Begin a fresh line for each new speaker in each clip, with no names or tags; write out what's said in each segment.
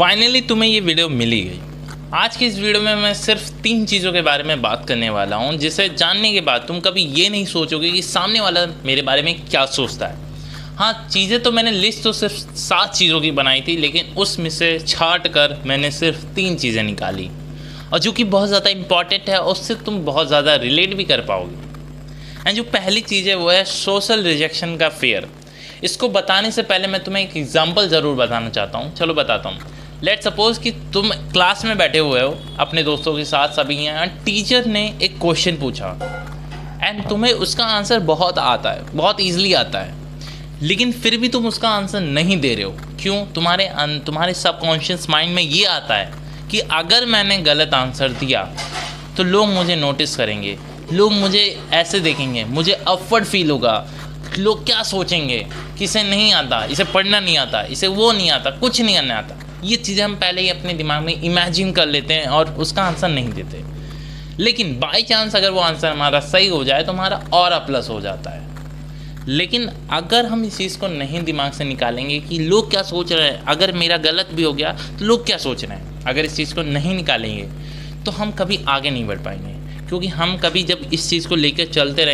Finally तुम्हें ये video मिल ही गई। आज की इस वीडियो में मैं सिर्फ 3 चीज़ों के बारे में बात करने वाला हूँ, जिसे जानने के बाद तुम कभी ये नहीं सोचोगे कि सामने वाला मेरे बारे में क्या सोचता है। हाँ, चीज़ें तो मैंने लिस्ट तो सिर्फ 7 चीज़ों की बनाई थी, लेकिन उसमें से छांट कर मैंने सिर्फ 3 चीज़ें निकाली, और जो कि बहुत ज़्यादा इम्पॉर्टेंट है, उससे तुम बहुत ज़्यादा रिलेट भी कर पाओगे। एंड जो पहली चीज़ है वो है सोशल रिजेक्शन का फेयर। इसको बताने से पहले मैं तुम्हें एक एग्जांपल ज़रूर बताना चाहता हूँ। चलो बताता हूँ। लेट सपोज कि तुम क्लास में बैठे हुए हो अपने दोस्तों के साथ, सभी हैं, एंड टीचर ने एक क्वेश्चन पूछा एंड तुम्हें उसका आंसर बहुत आता है, बहुत ईजिली आता है, लेकिन फिर भी तुम उसका आंसर नहीं दे रहे हो। क्यों? तुम्हारे सबकॉन्शियस माइंड में ये आता है कि अगर मैंने गलत आंसर दिया तो लोग मुझे नोटिस करेंगे, लोग मुझे ऐसे देखेंगे, मुझे अपवर्ड फील होगा, लोग क्या सोचेंगे कि इसे नहीं आता, इसे पढ़ना नहीं आता, इसे वो नहीं आता, कुछ नहीं करना आता। ये चीज़ें हम पहले ही अपने दिमाग में इमेजिन कर लेते हैं और उसका आंसर नहीं देते। लेकिन बाई चांस अगर वो आंसर हमारा सही हो जाए तो हमारा और प्लस हो जाता है। लेकिन अगर हम इस चीज़ को नहीं दिमाग से निकालेंगे कि लोग क्या सोच रहे हैं, अगर मेरा गलत भी हो गया तो लोग क्या सोच रहे हैं, अगर इस चीज़ को नहीं निकालेंगे तो हम कभी आगे नहीं बढ़ पाएंगे। क्योंकि हम कभी जब इस चीज़ को लेकर चलते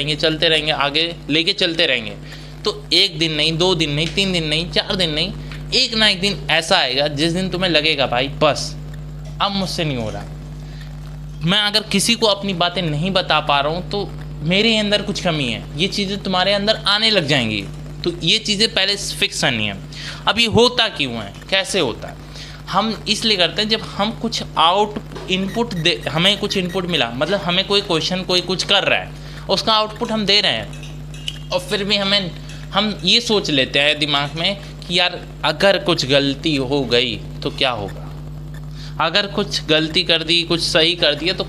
रहेंगे, आगे लेके चलते रहेंगे, तो एक दिन नहीं, 2 दिन नहीं, 3 दिन नहीं, 4 दिन नहीं, एक ना एक दिन ऐसा आएगा जिस दिन तुम्हें लगेगा भाई बस अब मुझसे नहीं हो रहा। मैं अगर किसी को अपनी बातें नहीं बता पा रहा हूँ तो मेरे अंदर कुछ कमी है। ये चीज़ें तुम्हारे अंदर आने लग जाएंगी। तो ये चीज़ें पहले फिक्स करनी है। अब ये होता क्यों है, कैसे होता है? हम इसलिए करते हैं जब हम कुछ हमें कुछ इनपुट मिला, मतलब हमें कोई क्वेश्चन, कोई कुछ कर रहा है, उसका आउटपुट हम दे रहे हैं, और फिर भी हम ये सोच लेते हैं दिमाग में कि यार अगर कुछ गलती हो गई तो क्या होगा, अगर कुछ गलती कर दी, कुछ सही कर दिया तो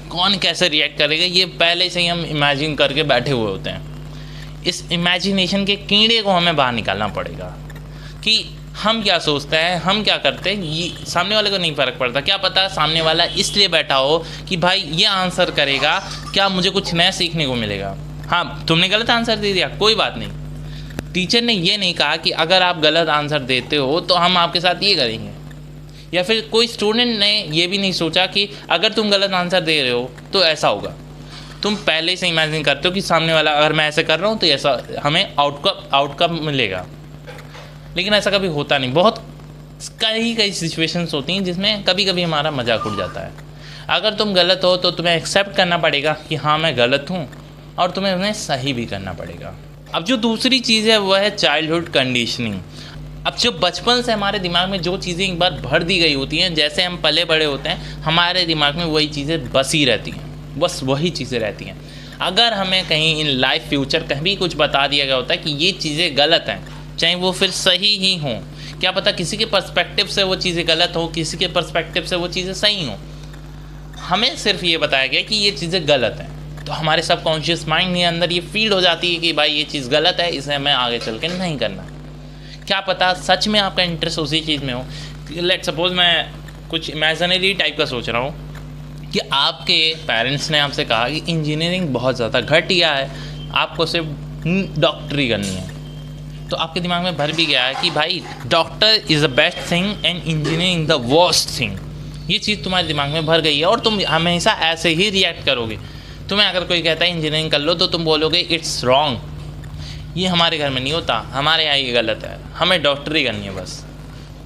कौन कैसे रिएक्ट करेगा। ये पहले से ही हम इमेजिन करके बैठे हुए होते हैं। इस इमेजिनेशन के कीड़े को हमें बाहर निकालना पड़ेगा कि हम क्या सोचते हैं, हम क्या करते हैं। ये सामने वाले को नहीं फ़र्क पड़ता। क्या पता सामने वाला इसलिए बैठा हो कि भाई ये आंसर करेगा, क्या मुझे कुछ नया सीखने को मिलेगा। हाँ, तुमने गलत आंसर दे दिया, कोई बात नहीं। टीचर ने ये नहीं कहा कि अगर आप गलत आंसर देते हो तो हम आपके साथ ये करेंगे, या फिर कोई स्टूडेंट ने ये भी नहीं सोचा कि अगर तुम गलत आंसर दे रहे हो तो ऐसा होगा। तुम पहले से इमेजिन करते हो कि सामने वाला, अगर मैं ऐसे कर रहा हूँ तो ऐसा हमें आउटकम मिलेगा। लेकिन ऐसा कभी होता नहीं। बहुत कई सिचुएशंस होती हैं जिसमें कभी कभी हमारा मजाक उड़ जाता है। अगर तुम गलत हो तो तुम्हें एक्सेप्ट करना पड़ेगा कि हाँ मैं गलत हूँ, और तुम्हें उन्हें सही भी करना पड़ेगा। अब जो दूसरी चीज़ है वह है चाइल्डहुड कंडीशनिंग। अब जो बचपन से हमारे दिमाग में जो चीज़ें एक बार भर दी गई होती हैं, जैसे हम पले बड़े होते हैं, हमारे दिमाग में वही चीज़ें बसी रहती हैं, बस वही चीज़ें रहती हैं। अगर हमें कहीं इन लाइफ फ्यूचर कहीं कुछ बता दिया गया होता है कि ये चीज़ें गलत हैं, चाहे वो फिर सही ही हों, क्या पता किसी के पर्सपेक्टिव से वो चीज़ें गलत हो, किसी के पर्सपेक्टिव से वो चीज़ें सही हों, हमें सिर्फ ये बताया गया कि ये चीज़ें गलत हैं, तो हमारे सबकॉन्शियस माइंड के अंदर ये फील हो जाती है कि भाई ये चीज़ गलत है, इसे हमें आगे चल के नहीं करना। क्या पता सच में आपका इंटरेस्ट उसी चीज़ में हो। लेट सपोज मैं कुछ इमेजिनरी टाइप का सोच रहा हूँ कि आपके पेरेंट्स ने आपसे कहा कि इंजीनियरिंग बहुत ज़्यादा घटिया है, आपको सिर्फ डॉक्टरी करनी है। तो आपके दिमाग में भर भी गया है कि भाई doctor is the best thing and engineering the worst thing. ये चीज़ तुम्हारे दिमाग में भर गई है और तुम हमेशा ऐसे ही रिएक्ट करोगे। तुम्हें अगर कोई कहता है इंजीनियरिंग कर लो तो तुम बोलोगे इट्स रॉन्ग, ये हमारे घर में नहीं होता, हमारे यहाँ ये गलत है, हमें डॉक्टरी करनी है बस।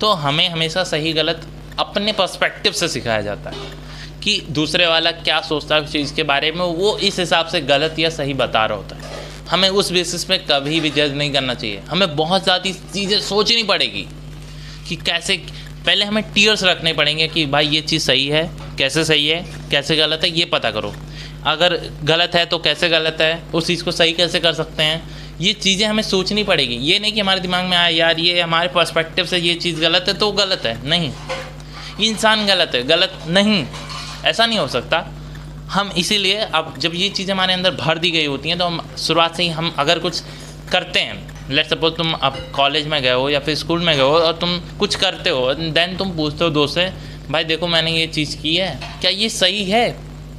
तो हमें हमेशा सही गलत अपने पर्सपेक्टिव से सिखाया जाता है कि दूसरे वाला क्या सोचता है उस चीज़ के बारे में, वो इस हिसाब से गलत या सही बता रहा होता है। हमें उस बेसिस पे कभी भी जज नहीं करना चाहिए। हमें बहुत ज़्यादा चीज़ें सोचनी पड़ेगी कि कैसे, पहले हमें टीयर्स रखने पड़ेंगे कि भाई ये चीज़ सही है, कैसे गलत है, ये पता करो। अगर गलत है तो कैसे गलत है, उस चीज़ को सही कैसे कर सकते हैं, ये चीज़ें हमें सोचनी पड़ेगी। ये नहीं कि हमारे दिमाग में आए यार ये हमारे पर्सपेक्टिव से ये चीज़ गलत है तो गलत है, नहीं, ये इंसान गलत है, गलत नहीं, ऐसा नहीं हो सकता। हम इसीलिए अब जब ये चीज़ें हमारे अंदर भर दी गई होती हैं तो हम शुरुआत से ही हम अगर कुछ करते हैं, लेट सपोज तुम अब कॉलेज में गए हो या फिर स्कूल में गए हो और तुम कुछ करते हो, देन तुम पूछते हो दोस्त से भाई देखो मैंने ये चीज़ की है, क्या ये सही है,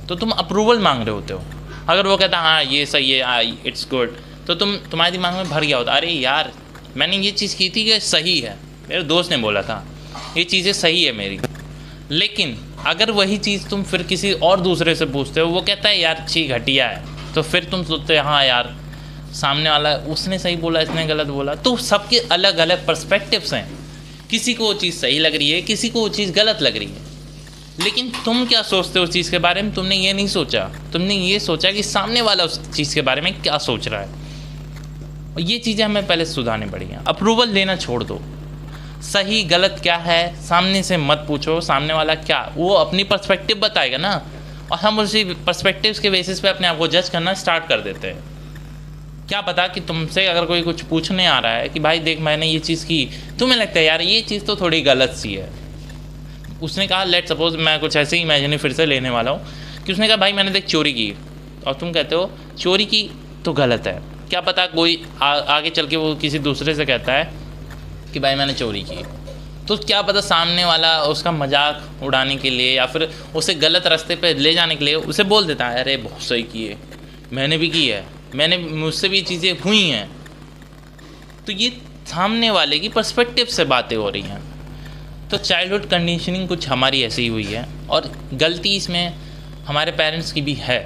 तो तुम अप्रूवल मांग रहे होते हो। अगर वो कहता हाँ ये सही है, इट्स गुड, तो तुम्हारे दिमाग में भर गया होता, अरे यार मैंने ये चीज़ की थी कि सही है, मेरे दोस्त ने बोला था। ये चीज़ें सही है मेरी। लेकिन अगर वही चीज़ तुम फिर किसी और दूसरे से पूछते हो, वो कहता है यार छी घटिया है, तो फिर तुम सोचते हो हाँ यार सामने वाला उसने सही बोला, इसने गलत बोला। तो सबके अलग अलग पर्सपेक्टिव्स हैं, किसी को वो चीज़ सही लग रही है, किसी को वो चीज़ गलत लग रही है। लेकिन तुम क्या सोचते हो उस चीज़ के बारे में? तुमने ये नहीं सोचा, तुमने ये सोचा कि सामने वाला उस चीज़ के बारे में क्या सोच रहा है। और ये चीज़ें हमें पहले सुधारनी पड़ेगी। अप्रूवल लेना छोड़ दो, सही गलत क्या है सामने से मत पूछो, सामने वाला क्या वो अपनी पर्सपेक्टिव बताएगा ना, और हम उसी पर्सपेक्टिव्स के बेसिस पे अपने आप को जज करना स्टार्ट कर देते हैं। क्या पता कि तुमसे अगर कोई कुछ पूछने आ रहा है कि भाई देख मैंने ये चीज़ की, तुम्हें लगता है यार ये चीज़ तो थोड़ी गलत सी है। उसने कहा लेट सपोज, मैं कुछ ऐसे ही इमेजिन फिर से लेने वाला हूँ कि उसने कहा भाई मैंने देख चोरी की, और तुम कहते हो चोरी की तो गलत है। क्या पता कोई आगे चल के वो किसी दूसरे से कहता है कि भाई मैंने चोरी की, तो क्या पता सामने वाला उसका मजाक उड़ाने के लिए या फिर उसे गलत रास्ते पे ले जाने के लिए उसे बोल देता है अरे बहुत सही की है, मैंने भी की है, मुझसे भी चीज़ें हुई हैं। तो ये सामने वाले की पर्सपेक्टिव से बातें हो रही हैं। तो चाइल्डहुड कंडीशनिंग कुछ हमारी ऐसी ही हुई है, और गलती इसमें हमारे पेरेंट्स की भी है,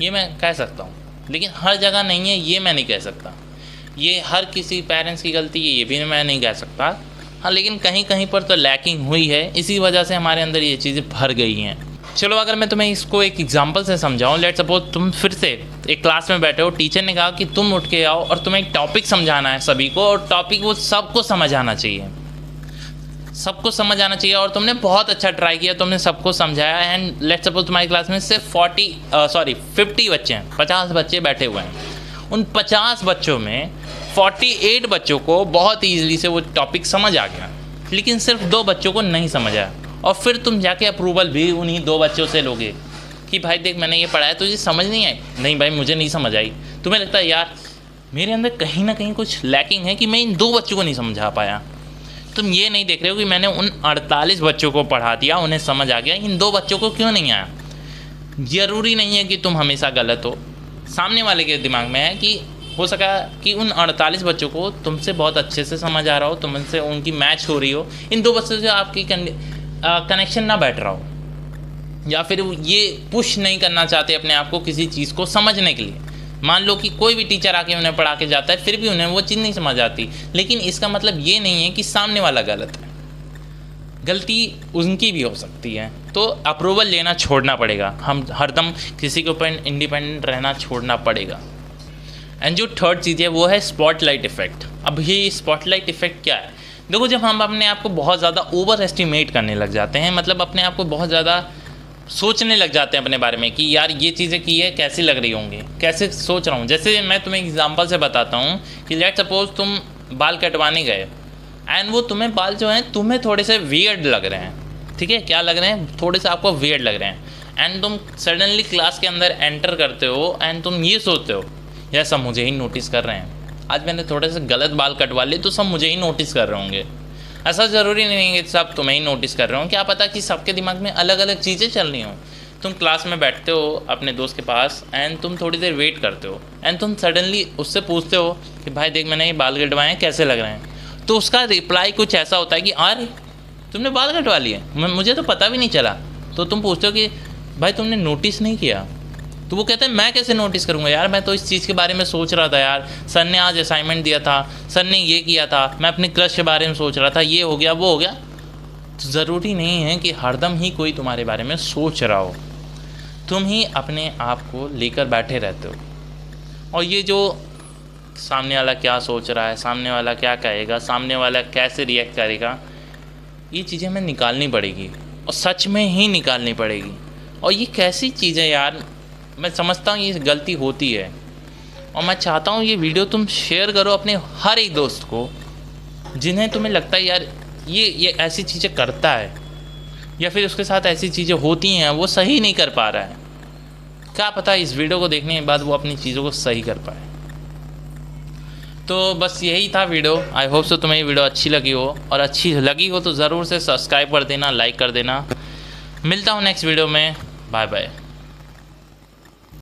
ये मैं कह सकता हूँ। लेकिन हर जगह नहीं है ये मैं नहीं कह सकता, ये हर किसी पेरेंट्स की गलती है ये भी मैं नहीं कह सकता। हाँ, लेकिन कहीं कहीं पर तो लैकिंग हुई है, इसी वजह से हमारे अंदर ये चीज़ें भर गई हैं। चलो अगर मैं तुम्हें इसको एक एग्जांपल से समझाऊं, लेट सपोज तुम फिर से एक क्लास में बैठे हो, टीचर ने कहा कि तुम उठ के आओ और तुम्हें एक टॉपिक समझाना है सभी को, और टॉपिक वो सबको समझ आना चाहिए, सबको समझ आना चाहिए। और तुमने बहुत अच्छा ट्राई किया, तुमने सबको समझाया। एंड लेट सपोज तुम्हारी क्लास में सिर्फ 50 बच्चे हैं, 50 बच्चे बैठे हुए हैं। उन 50 बच्चों में 48 बच्चों को बहुत ईजिली से वो टॉपिक समझ आ गया, लेकिन सिर्फ 2 बच्चों को नहीं समझ आया। और फिर तुम जाके अप्रूवल भी उन्हीं 2 बच्चों से लोगे कि भाई देख मैंने ये पढ़ाया, तुझे समझ नहीं आई? नहीं भाई मुझे नहीं समझ आई। तुम्हें लगता है यार मेरे अंदर कहीं ना कहीं कुछ लैकिंग है कि मैं इन 2 बच्चों को नहीं समझा पाया। तुम ये नहीं देख रहे हो कि मैंने उन 48 बच्चों को पढ़ा दिया, उन्हें समझ आ गया, इन 2 बच्चों को क्यों नहीं आया। ज़रूरी नहीं है कि तुम हमेशा गलत हो, सामने वाले के दिमाग में है कि हो सका कि उन 48 बच्चों को तुमसे बहुत अच्छे से समझ आ रहा हो, तुमसे उनकी मैच हो रही हो, इन 2 बच्चों से आपकी कनेक्शन ना बैठ रहा हो, या फिर ये पुश नहीं करना चाहते अपने आप को किसी चीज़ को समझने के लिए। मान लो कि कोई भी टीचर आके उन्हें पढ़ा के जाता है, फिर भी उन्हें वो चीज़ नहीं समझ आती, लेकिन इसका मतलब ये नहीं है कि सामने वाला गलत है, गलती उनकी भी हो सकती है। तो अप्रूवल लेना छोड़ना पड़ेगा, हम हरदम किसी के ऊपर इंडिपेंडेंट रहना छोड़ना पड़ेगा। एंड जो थर्ड चीज़ है वो है स्पॉटलाइट इफेक्ट। अब ये स्पॉटलाइट इफेक्ट क्या है? देखो, जब हम अपने आप को बहुत ज़्यादा ओवर एस्टिमेट करने लग जाते हैं, मतलब अपने आप को बहुत ज़्यादा सोचने लग जाते हैं अपने बारे में कि यार ये चीज़ें की है कैसी लग रही होंगी, कैसे सोच रहा हूँ। जैसे मैं तुम्हें एग्जांपल से बताता हूँ कि लेट सपोज तुम बाल कटवाने गए एंड वो तुम्हें बाल जो हैं तुम्हें थोड़े से वियर्ड लग रहे हैं, ठीक है, क्या लग रहे हैं, थोड़े से आपको वियर्ड लग रहे हैं। एंड तुम सडनली क्लास के अंदर एंटर करते हो एंड तुम ये सोचते हो यार सब मुझे ही नोटिस कर रहे हैं, आज मैंने थोड़े से गलत बाल कटवा लिए तो सब मुझे ही नोटिस कर रहे होंगे। ऐसा ज़रूरी नहीं है कि सब तुम्हें ही नोटिस कर रहे हो, क्या पता कि सबके दिमाग में अलग अलग चीज़ें चल रही हों। तुम क्लास में बैठते हो अपने दोस्त के पास एंड तुम थोड़ी देर वेट करते हो एंड तुम सडनली उससे पूछते हो कि भाई देख मैंने ये बाल कटवाए हैं कैसे लग रहे हैं, तो उसका रिप्लाई कुछ ऐसा होता है कि अरे तुमने बाल कटवा लिए, मुझे तो पता भी नहीं चला। तो तुम पूछते हो कि भाई तुमने नोटिस नहीं किया, तो वो कहते हैं मैं कैसे नोटिस करूँगा यार, मैं तो इस चीज़ के बारे में सोच रहा था यार, सर ने आज असाइनमेंट दिया था, सर ने ये किया था, मैं अपने क्रश के बारे में सोच रहा था, ये हो गया वो हो गया। तो ज़रूरी नहीं है कि हरदम ही कोई तुम्हारे बारे में सोच रहा हो, तुम ही अपने आप को लेकर बैठे रहते हो। और ये जो सामने वाला क्या सोच रहा है, सामने वाला क्या कहेगा, सामने वाला कैसे रिएक्ट करेगा, ये चीज़ें हमें निकालनी पड़ेगी और सच में ही निकालनी पड़ेगी। और ये कैसी चीज़ है यार, मैं समझता हूँ ये गलती होती है और मैं चाहता हूँ ये वीडियो तुम शेयर करो अपने हर एक दोस्त को जिन्हें तुम्हें लगता है यार ये ऐसी चीज़ें करता है या फिर उसके साथ ऐसी चीज़ें होती हैं, वो सही नहीं कर पा रहा है। क्या पता इस वीडियो को देखने के बाद वो अपनी चीज़ों को सही कर पाए। तो बस यही था वीडियो। आई होप सो तुम्हें ये वीडियो अच्छी लगी हो, और अच्छी लगी हो तो ज़रूर से सब्सक्राइब कर देना, लाइक कर देना। मिलता हूँ नेक्स्ट वीडियो में, बाय बाय।